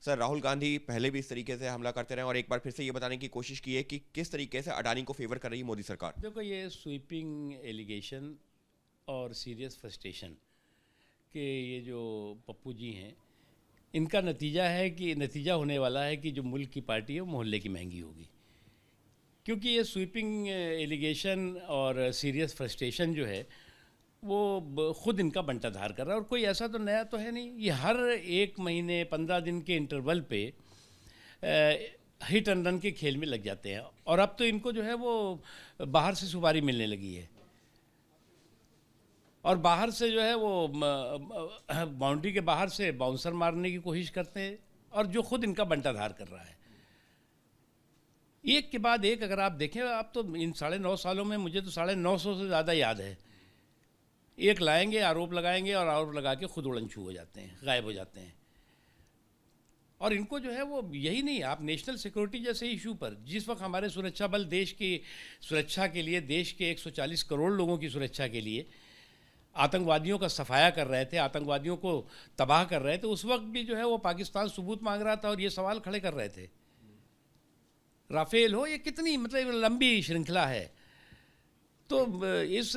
Sir, Rahul Gandhi पहले भी इस तरीके से हमला करते रहे और एक बार फिर से ये बताने की कोशिश की है कि किस तरीके से अडानी को फेवर कर रही है मोदी सरकार। देखो, ये स्वीपिंग एलिगेशन और सीरियस फ्रस्ट्रेशन के ये जो पप्पू जी हैं, इनका नतीजा होने वाला है कि जो मुल्क की पार्टी है वो मोहल्ले की महंगी होगी। क्योंकि ये स्वीपिंग एलिगेशन और सीरियस फ्रस्ट्रेशन जो है वो खुद इनका बंटाधार कर रहा है, और कोई ऐसा तो नया तो है नहीं। ये हर 1 महीने 15 दिन के इंटरवल पे हिट एंड रन के खेल में लग जाते हैं। और अब तो इनको जो है वो बाहर से सुपारी मिलने लगी है, और बाहर से जो है वो बाउंड्री के बाहर से बाउंसर मारने की कोशिश करते हैं, और जो खुद इनका बंटाधार कर रहा है। एक के बाद एक अगर आप देखें, आप तो इन 9.5 सालों में मुझे तो 950 से ज़्यादा याद है। एक लाएंगे, आरोप लगाएंगे, और आरोप लगा के खुद उड़नछू हो जाते हैं, गायब हो जाते हैं। और इनको जो है वो यही नहीं, आप नेशनल सिक्योरिटी जैसे इशू पर, जिस वक्त हमारे सुरक्षा बल देश की सुरक्षा के लिए, देश के 140 करोड़ लोगों की सुरक्षा के लिए आतंकवादियों का सफाया कर रहे थे, आतंकवादियों को तबाह कर रहे थे, उस वक्त भी जो है वो पाकिस्तान सबूत मांग रहा था और ये सवाल खड़े कर रहे थे। राफेल हो, ये कितनी मतलब लंबी श्रृंखला है। तो इस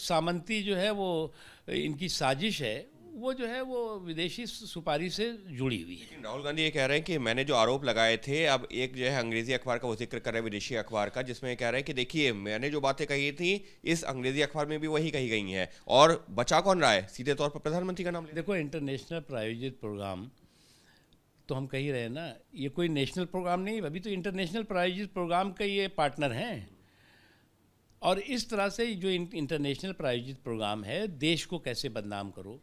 सामंती जो है वो इनकी साजिश है, वो जो है वो विदेशी सुपारी से जुड़ी हुई है। लेकिन राहुल गांधी ये कह रहे हैं कि मैंने जो आरोप लगाए थे, अब एक जो है अंग्रेजी अखबार का वो जिक्र कर रहे हैं, विदेशी अखबार का, जिसमें कह रहे हैं कि देखिए मैंने जो बातें कही थी इस अंग्रेजी अखबार में भी वही कही गई हैं, और बचा कौन रहा है, सीधे तौर पर प्रधानमंत्री का नाम ले। देखो, इंटरनेशनल प्रायोजित प्रोग्राम तो हम कह ही रहे हैं ना, ये कोई नेशनल प्रोग्राम नहीं, अभी तो इंटरनेशनल प्रायोजित प्रोग्राम का ये पार्टनर हैं। और इस तरह से जो इंटरनेशनल प्रायोजित प्रोग्राम है, देश को कैसे बदनाम करो,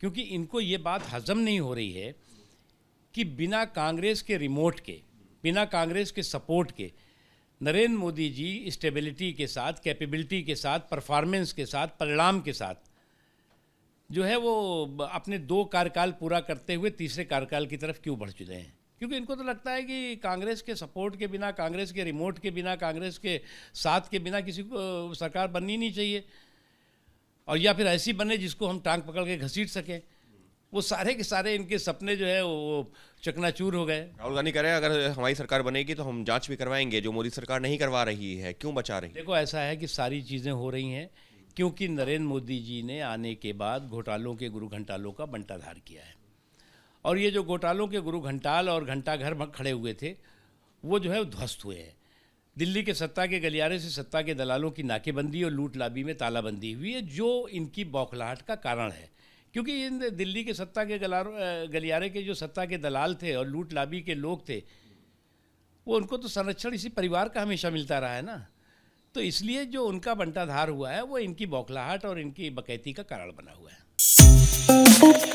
क्योंकि इनको ये बात हजम नहीं हो रही है कि बिना कांग्रेस के रिमोट के, बिना कांग्रेस के सपोर्ट के नरेंद्र मोदी जी स्टेबिलिटी के साथ, कैपेबिलिटी के साथ, परफॉर्मेंस के साथ, परिणाम के साथ जो है वो अपने 2 कार्यकाल पूरा करते हुए तीसरे कार्यकाल की तरफ क्यों बढ़ चुके हैं। क्योंकि इनको तो लगता है कि कांग्रेस के सपोर्ट के बिना, कांग्रेस के रिमोट के बिना, कांग्रेस के साथ के बिना किसी को सरकार बननी नहीं चाहिए, और या फिर ऐसी बने जिसको हम टांग पकड़ के घसीट सकें। वो सारे के सारे इनके सपने जो है वो चकनाचूर हो गए। राहुल गांधी कह रहे हैं अगर हमारी सरकार बनेगी तो हम जांच भी करवाएंगे, जो मोदी सरकार नहीं करवा रही है, क्यों बचा रही है। देखो, ऐसा है कि सारी चीज़ें हो रही हैं क्योंकि नरेंद्र मोदी जी ने आने के बाद घोटालों के गुरु घंटालों का बंटाधार किया है। और ये जो घोटालों के गुरु घंटाल और घंटाघर खड़े हुए थे, वो जो है ध्वस्त हुए हैं। दिल्ली के सत्ता के गलियारे से सत्ता के दलालों की नाकेबंदी और लूट लाबी में तालाबंदी हुई है, जो इनकी बौखलाहट का कारण है। क्योंकि इन दिल्ली के सत्ता के गलियारे के जो सत्ता के दलाल थे और लूट लाबी के लोग थे, वो उनको तो संरक्षण इसी परिवार का हमेशा मिलता रहा है ना। तो इसलिए जो उनका बंटाधार हुआ है वो इनकी बौखलाहट और इनकी बकैती का कारण बना हुआ है।